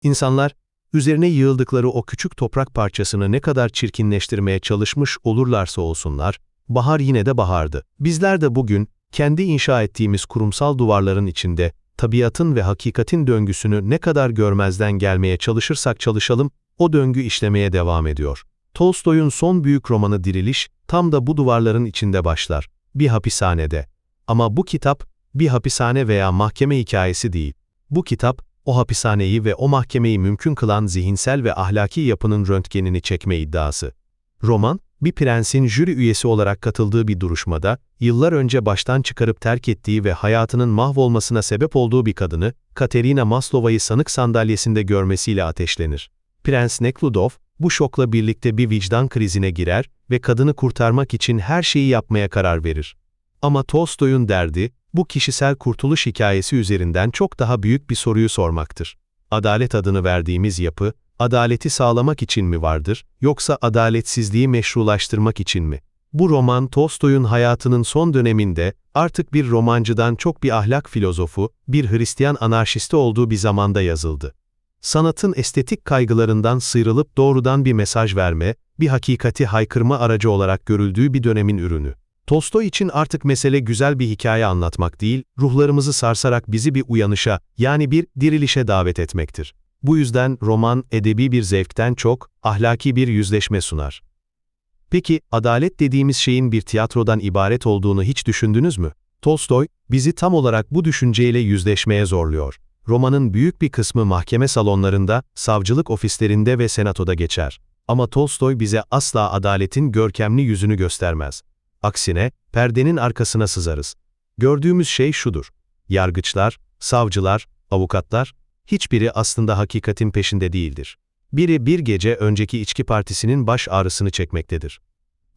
İnsanlar, üzerine yığıldıkları o küçük toprak parçasını ne kadar çirkinleştirmeye çalışmış olurlarsa olsunlar, bahar yine de bahardı. Bizler de bugün, kendi inşa ettiğimiz kurumsal duvarların içinde, tabiatın ve hakikatin döngüsünü ne kadar görmezden gelmeye çalışırsak çalışalım, o döngü işlemeye devam ediyor. Tolstoy'un son büyük romanı Diriliş, tam da bu duvarların içinde başlar, bir hapishanede. Ama bu kitap, bir hapishane veya mahkeme hikayesi değil. Bu kitap, o hapishaneyi ve o mahkemeyi mümkün kılan zihinsel ve ahlaki yapının röntgenini çekme iddiası. Roman, bir prensin jüri üyesi olarak katıldığı bir duruşmada, yıllar önce baştan çıkarıp terk ettiği ve hayatının mahvolmasına sebep olduğu bir kadını, Katerina Maslova'yı sanık sandalyesinde görmesiyle ateşlenir. Prens Nekhludoff, bu şokla birlikte bir vicdan krizine girer ve kadını kurtarmak için her şeyi yapmaya karar verir. Ama Tolstoy'un derdi, bu kişisel kurtuluş hikayesi üzerinden çok daha büyük bir soruyu sormaktır. Adalet adını verdiğimiz yapı, adaleti sağlamak için mi vardır, yoksa adaletsizliği meşrulaştırmak için mi? Bu roman Tolstoy'un hayatının son döneminde, artık bir romancıdan çok bir ahlak filozofu, bir Hristiyan anarşisti olduğu bir zamanda yazıldı. Sanatın estetik kaygılarından sıyrılıp doğrudan bir mesaj verme, bir hakikati haykırma aracı olarak görüldüğü bir dönemin ürünü. Tolstoy için artık mesele güzel bir hikaye anlatmak değil, ruhlarımızı sarsarak bizi bir uyanışa, yani bir dirilişe davet etmektir. Bu yüzden roman, edebi bir zevkten çok, ahlaki bir yüzleşme sunar. Peki, adalet dediğimiz şeyin bir tiyatrodan ibaret olduğunu hiç düşündünüz mü? Tolstoy, bizi tam olarak bu düşünceyle yüzleşmeye zorluyor. Romanın büyük bir kısmı mahkeme salonlarında, savcılık ofislerinde ve senatoda geçer. Ama Tolstoy bize asla adaletin görkemli yüzünü göstermez. Aksine, perdenin arkasına sızarız. Gördüğümüz şey şudur: yargıçlar, savcılar, avukatlar, hiçbiri aslında hakikatin peşinde değildir. Biri bir gece önceki içki partisinin baş ağrısını çekmektedir.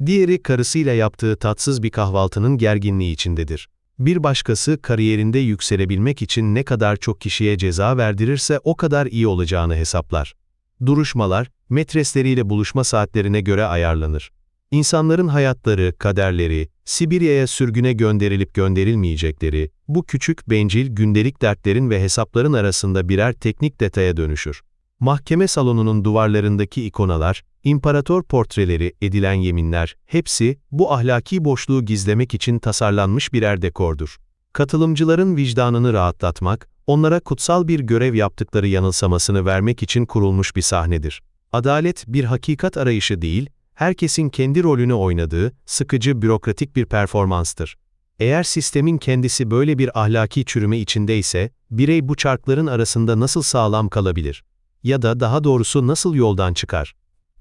Diğeri karısıyla yaptığı tatsız bir kahvaltının gerginliği içindedir. Bir başkası kariyerinde yükselebilmek için ne kadar çok kişiye ceza verdirirse o kadar iyi olacağını hesaplar. Duruşmalar, metresleriyle buluşma saatlerine göre ayarlanır. İnsanların hayatları, kaderleri, Sibirya'ya sürgüne gönderilip gönderilmeyecekleri, bu küçük bencil gündelik dertlerin ve hesapların arasında birer teknik detaya dönüşür. Mahkeme salonunun duvarlarındaki ikonalar, imparator portreleri, edilen yeminler, hepsi bu ahlaki boşluğu gizlemek için tasarlanmış birer dekordur. Katılımcıların vicdanını rahatlatmak, onlara kutsal bir görev yaptıkları yanılsamasını vermek için kurulmuş bir sahnedir. Adalet bir hakikat arayışı değil, herkesin kendi rolünü oynadığı, sıkıcı bürokratik bir performanstır. Eğer sistemin kendisi böyle bir ahlaki çürüme içindeyse, birey bu çarkların arasında nasıl sağlam kalabilir? Ya da daha doğrusu nasıl yoldan çıkar?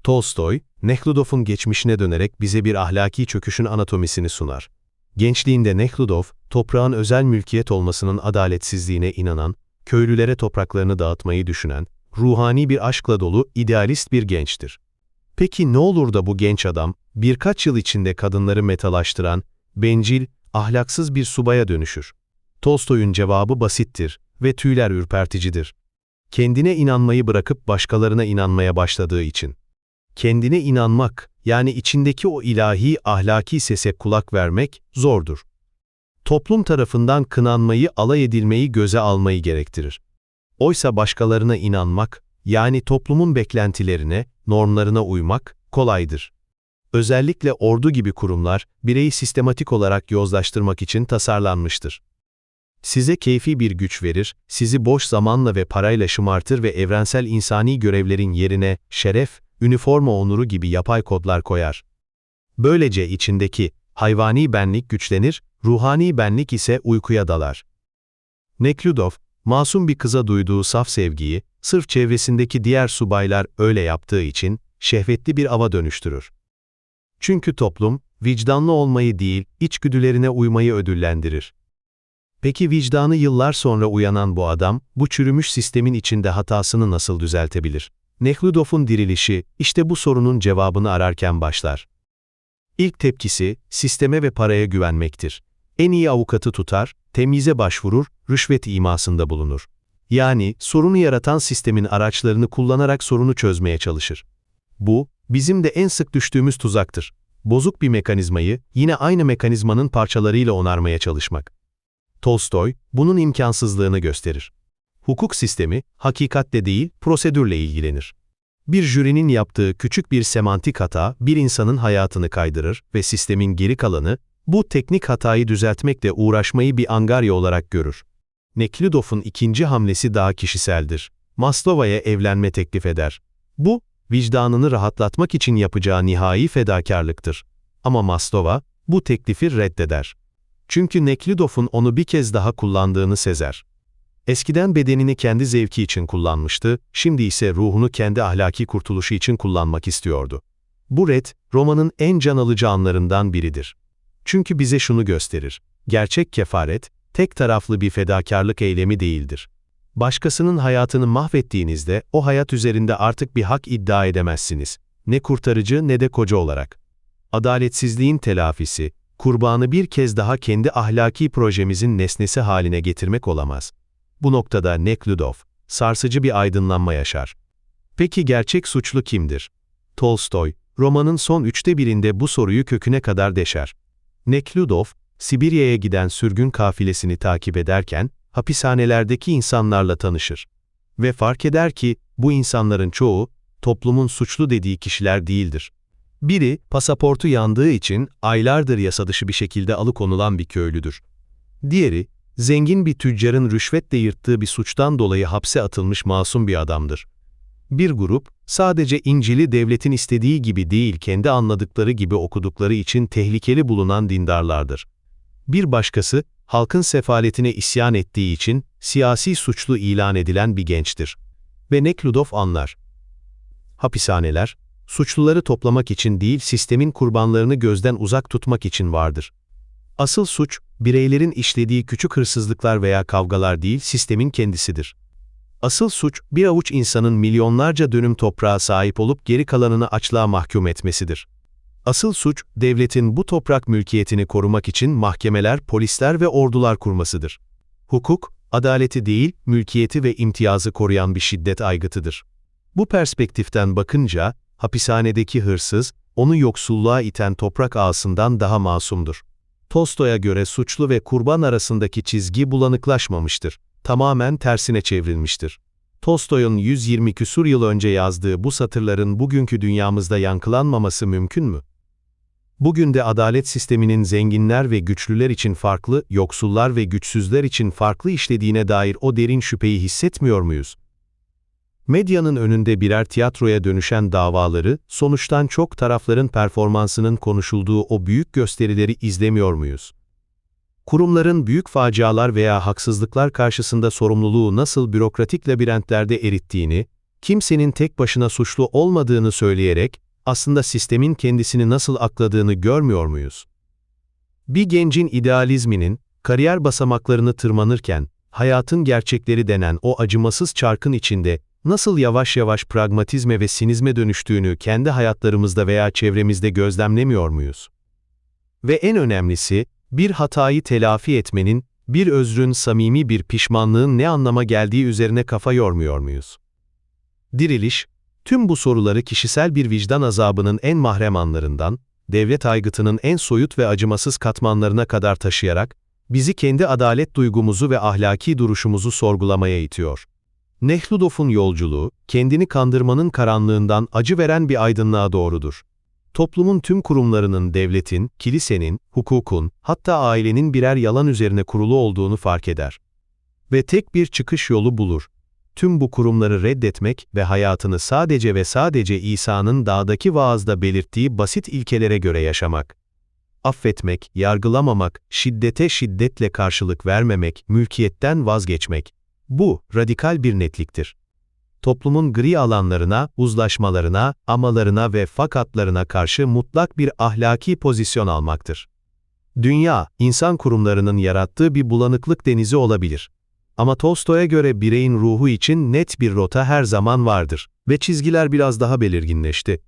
Tolstoy, Nekhludoff'un geçmişine dönerek bize bir ahlaki çöküşün anatomisini sunar. Gençliğinde Nekhludov, toprağın özel mülkiyet olmasının adaletsizliğine inanan, köylülere topraklarını dağıtmayı düşünen, ruhani bir aşkla dolu, idealist bir gençtir. Peki ne olur da bu genç adam, birkaç yıl içinde kadınları metalaştıran, bencil, ahlaksız bir subaya dönüşür? Tolstoy'un cevabı basittir ve tüyler ürperticidir. Kendine inanmayı bırakıp başkalarına inanmaya başladığı için. Kendine inanmak, yani içindeki o ilahi, ahlaki sese kulak vermek, zordur. Toplum tarafından kınanmayı, alay edilmeyi göze almayı gerektirir. Oysa başkalarına inanmak, yani toplumun beklentilerine, normlarına uymak, kolaydır. Özellikle ordu gibi kurumlar, bireyi sistematik olarak yozlaştırmak için tasarlanmıştır. Size keyfi bir güç verir, sizi boş zamanla ve parayla şımartır ve evrensel insani görevlerin yerine, şeref, üniforma onuru gibi yapay kodlar koyar. Böylece içindeki, hayvani benlik güçlenir, ruhani benlik ise uykuya dalar. Nekhludov, masum bir kıza duyduğu saf sevgiyi, sırf çevresindeki diğer subaylar öyle yaptığı için, şehvetli bir ava dönüştürür. Çünkü toplum, vicdanlı olmayı değil, içgüdülerine uymayı ödüllendirir. Peki vicdanı yıllar sonra uyanan bu adam, bu çürümüş sistemin içinde hatasını nasıl düzeltebilir? Nekhludov'un dirilişi, işte bu sorunun cevabını ararken başlar. İlk tepkisi, sisteme ve paraya güvenmektir. En iyi avukatı tutar, temyize başvurur, rüşvet imasında bulunur. Yani, sorunu yaratan sistemin araçlarını kullanarak sorunu çözmeye çalışır. Bu, bizim de en sık düştüğümüz tuzaktır. Bozuk bir mekanizmayı, yine aynı mekanizmanın parçalarıyla onarmaya çalışmak. Tolstoy, bunun imkansızlığını gösterir. Hukuk sistemi, hakikatle değil, prosedürle ilgilenir. Bir jürinin yaptığı küçük bir semantik hata, bir insanın hayatını kaydırır ve sistemin geri kalanı, bu teknik hatayı düzeltmekle uğraşmayı bir angarya olarak görür. Nekludov'un ikinci hamlesi daha kişiseldir. Maslow'a evlenme teklif eder. Bu, vicdanını rahatlatmak için yapacağı nihai fedakarlıktır. Ama Maslow'a, bu teklifi reddeder. Çünkü Nekludov'un onu bir kez daha kullandığını sezer. Eskiden bedenini kendi zevki için kullanmıştı, şimdi ise ruhunu kendi ahlaki kurtuluşu için kullanmak istiyordu. Bu red, romanın en can alıcı anlarından biridir. Çünkü bize şunu gösterir: gerçek kefaret, tek taraflı bir fedakarlık eylemi değildir. Başkasının hayatını mahvettiğinizde, o hayat üzerinde artık bir hak iddia edemezsiniz. Ne kurtarıcı ne de koca olarak. Adaletsizliğin telafisi, kurbanı bir kez daha kendi ahlaki projemizin nesnesi haline getirmek olamaz. Bu noktada Nekludov, sarsıcı bir aydınlanma yaşar. Peki gerçek suçlu kimdir? Tolstoy, romanın son 1/3'inde bu soruyu köküne kadar deşer. Nekludov, Sibirya'ya giden sürgün kafilesini takip ederken, hapishanelerdeki insanlarla tanışır. Ve fark eder ki, bu insanların çoğu, toplumun suçlu dediği kişiler değildir. Biri, pasaportu yandığı için aylardır yasadışı bir şekilde alıkonulan bir köylüdür. Diğeri, zengin bir tüccarın rüşvetle yırttığı bir suçtan dolayı hapse atılmış masum bir adamdır. Bir grup, sadece İncil'i devletin istediği gibi değil kendi anladıkları gibi okudukları için tehlikeli bulunan dindarlardır. Bir başkası, halkın sefaletine isyan ettiği için siyasi suçlu ilan edilen bir gençtir. Ve Nekludov anlar. Hapishaneler, suçluları toplamak için değil sistemin kurbanlarını gözden uzak tutmak için vardır. Asıl suç, bireylerin işlediği küçük hırsızlıklar veya kavgalar değil sistemin kendisidir. Asıl suç, bir avuç insanın milyonlarca dönüm toprağa sahip olup geri kalanını açlığa mahkum etmesidir. Asıl suç, devletin bu toprak mülkiyetini korumak için mahkemeler, polisler ve ordular kurmasıdır. Hukuk, adaleti değil, mülkiyeti ve imtiyazı koruyan bir şiddet aygıtıdır. Bu perspektiften bakınca, hapishanedeki hırsız, onu yoksulluğa iten toprak ağasından daha masumdur. Tolstoy'a göre suçlu ve kurban arasındaki çizgi bulanıklaşmamıştır. Tamamen tersine çevrilmiştir. Tolstoy'un 120 küsur yıl önce yazdığı bu satırların bugünkü dünyamızda yankılanmaması mümkün mü? Bugün de adalet sisteminin zenginler ve güçlüler için farklı, yoksullar ve güçsüzler için farklı işlediğine dair o derin şüpheyi hissetmiyor muyuz? Medyanın önünde birer tiyatroya dönüşen davaları, sonuçtan çok tarafların performansının konuşulduğu o büyük gösterileri izlemiyor muyuz? Kurumların büyük facialar veya haksızlıklar karşısında sorumluluğu nasıl bürokratik labirentlerde erittiğini, kimsenin tek başına suçlu olmadığını söyleyerek, aslında sistemin kendisini nasıl akladığını görmüyor muyuz? Bir gencin idealizminin, kariyer basamaklarını tırmanırken, hayatın gerçekleri denen o acımasız çarkın içinde, nasıl yavaş yavaş pragmatizme ve sinizme dönüştüğünü kendi hayatlarımızda veya çevremizde gözlemlemiyor muyuz? Ve en önemlisi, bir hatayı telafi etmenin, bir özrün samimi bir pişmanlığın ne anlama geldiği üzerine kafa yormuyor muyuz? Diriliş, tüm bu soruları kişisel bir vicdan azabının en mahrem anlarından, devlet aygıtının en soyut ve acımasız katmanlarına kadar taşıyarak, bizi kendi adalet duygumuzu ve ahlaki duruşumuzu sorgulamaya itiyor. Nekludov'un yolculuğu, kendini kandırmanın karanlığından acı veren bir aydınlığa doğrudur. Toplumun tüm kurumlarının devletin, kilisenin, hukukun, hatta ailenin birer yalan üzerine kurulu olduğunu fark eder. Ve tek bir çıkış yolu bulur. Tüm bu kurumları reddetmek ve hayatını sadece ve sadece İsa'nın dağdaki vaazda belirttiği basit ilkelere göre yaşamak. Affetmek, yargılamamak, şiddete şiddetle karşılık vermemek, mülkiyetten vazgeçmek. Bu, radikal bir netliktir. Toplumun gri alanlarına, uzlaşmalarına, amalarına ve fakatlarına karşı mutlak bir ahlaki pozisyon almaktır. Dünya, insan kurumlarının yarattığı bir bulanıklık denizi olabilir. Ama Tolstoy'a göre bireyin ruhu için net bir rota her zaman vardır ve çizgiler biraz daha belirginleşti.